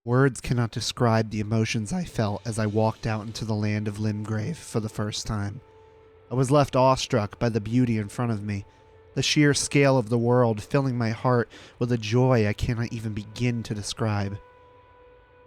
Words cannot describe the emotions I felt as I walked out into the land of Limgrave for the first time. I was left awestruck by the beauty in front of me, the sheer scale of the world filling my heart with a joy I cannot even begin to describe.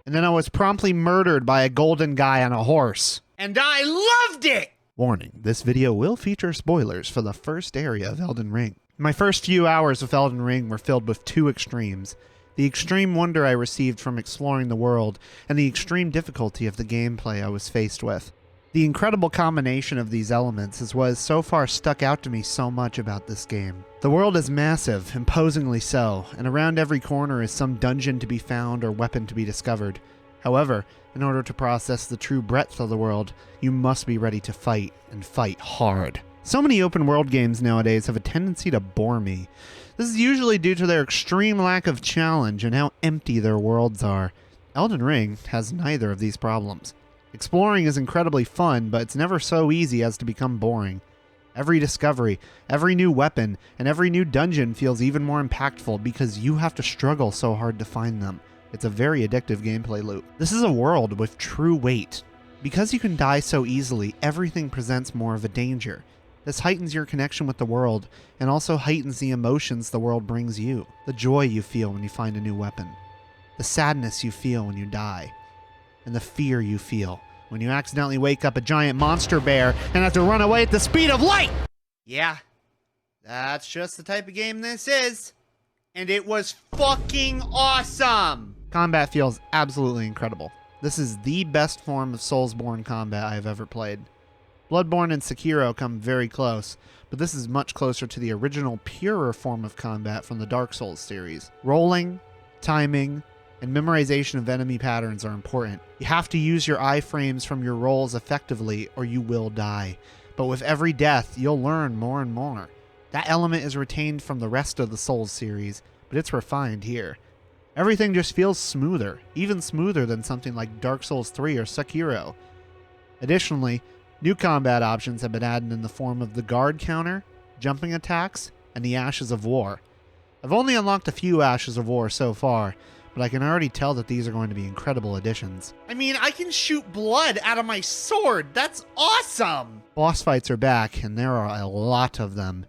And then I was promptly murdered by a golden guy on a horse. And I loved it! Warning, this video will feature spoilers for the first area of Elden Ring. My first few hours of Elden Ring were filled with two extremes. The extreme wonder I received from exploring the world, and the extreme difficulty of the gameplay I was faced with. The incredible combination of these elements is what has so far stuck out to me so much about this game. The world is massive, imposingly so, and around every corner is some dungeon to be found or weapon to be discovered. However, in order to process the true breadth of the world, you must be ready to fight, and fight hard. So many open world games nowadays have a tendency to bore me. This is usually due to their extreme lack of challenge and how empty their worlds are. Elden Ring has neither of these problems. Exploring is incredibly fun, but it's never so easy as to become boring. Every discovery, every new weapon, and every new dungeon feels even more impactful because you have to struggle so hard to find them. It's a very addictive gameplay loop. This is a world with true weight. Because you can die so easily, everything presents more of a danger. This heightens your connection with the world, and also heightens the emotions the world brings you. The joy you feel when you find a new weapon. The sadness you feel when you die. And the fear you feel when you accidentally wake up a giant monster bear and have to run away at the speed of light! Yeah, that's just the type of game this is. And it was fucking awesome! Combat feels absolutely incredible. This is the best form of Soulsborne combat I have ever played. Bloodborne and Sekiro come very close, but this is much closer to the original, purer form of combat from the Dark Souls series. Rolling, timing, and memorization of enemy patterns are important. You have to use your iframes from your rolls effectively or you will die. But with every death, you'll learn more and more. That element is retained from the rest of the Souls series, but it's refined here. Everything just feels smoother, even smoother than something like Dark Souls 3 or Sekiro. Additionally, new combat options have been added in the form of the guard counter, jumping attacks, and the Ashes of War. I've only unlocked a few Ashes of War so far, but I can already tell that these are going to be incredible additions. I mean, I can shoot blood out of my sword! That's awesome! Boss fights are back, and there are a lot of them.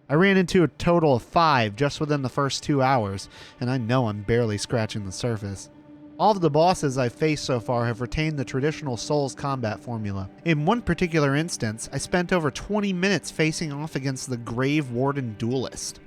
I ran into a total of 5 just within the first 2 hours, and I know I'm barely scratching the surface. All of the bosses I've faced so far have retained the traditional Souls combat formula. In one particular instance, I spent over 20 minutes facing off against the Grave Warden Duelist.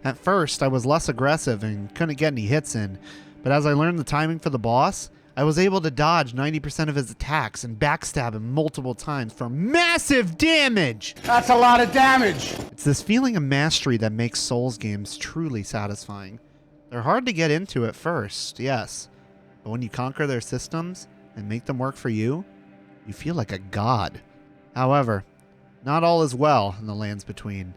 At first, I was less aggressive and couldn't get any hits in, but as I learned the timing for the boss, I was able to dodge 90% of his attacks and backstab him multiple times for massive damage! That's a lot of damage! It's this feeling of mastery that makes Souls games truly satisfying. They're hard to get into at first, yes. But when you conquer their systems and make them work for you, you feel like a god. However, not all is well in the lands between.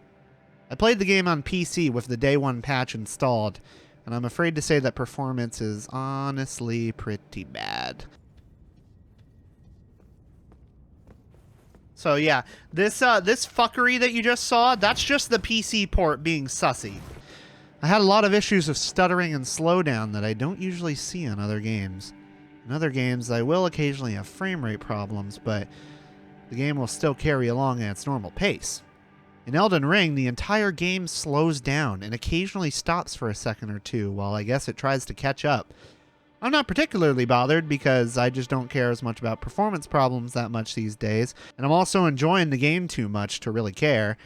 I played the game on PC with the day 1 patch installed, and I'm afraid to say that performance is honestly pretty bad. So yeah, this fuckery that you just saw, that's just the PC port being sussy. I had a lot of issues of stuttering and slowdown that I don't usually see in other games. In other games, I will occasionally have frame rate problems, but the game will still carry along at its normal pace. In Elden Ring, the entire game slows down and occasionally stops for a second or two while I guess it tries to catch up. I'm not particularly bothered because I just don't care as much about performance problems that much these days, and I'm also enjoying the game too much to really care.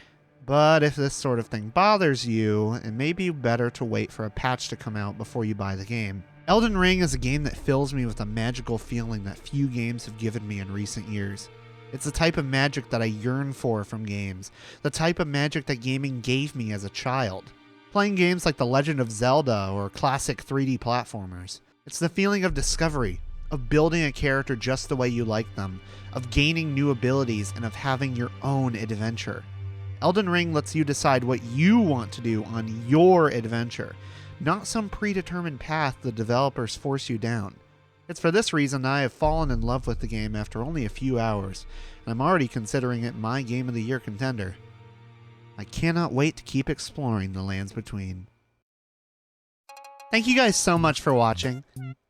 But if this sort of thing bothers you, it may be better to wait for a patch to come out before you buy the game. Elden Ring is a game that fills me with a magical feeling that few games have given me in recent years. It's the type of magic that I yearn for from games, the type of magic that gaming gave me as a child. Playing games like The Legend of Zelda or classic 3D platformers. It's the feeling of discovery, of building a character just the way you like them, of gaining new abilities, and of having your own adventure. Elden Ring lets you decide what you want to do on your adventure, not some predetermined path the developers force you down. It's for this reason I have fallen in love with the game after only a few hours, and I'm already considering it my Game of the Year contender. I cannot wait to keep exploring the lands between. Thank you guys so much for watching.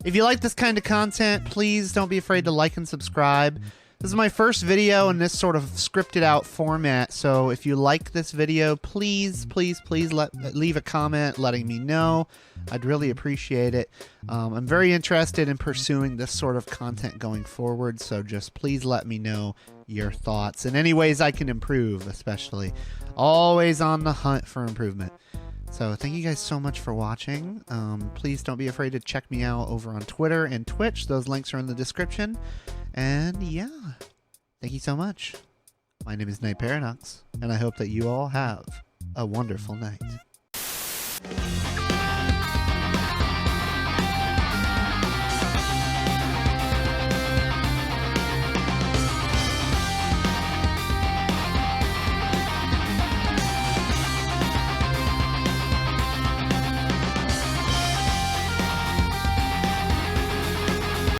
If you like this kind of content, please don't be afraid to like and subscribe. This is my first video in this sort of scripted out format, so if you like this video, please leave a comment letting me know. I'd really appreciate it. I'm very interested in pursuing this sort of content going forward, so just please let me know your thoughts and any ways I can improve, especially. Always on the hunt for improvement. So thank you guys so much for watching. Please don't be afraid to check me out over on Twitter and Twitch. Those links are in the description. And yeah, thank you so much. My name is Night Paradox, and I hope that you all have a wonderful night.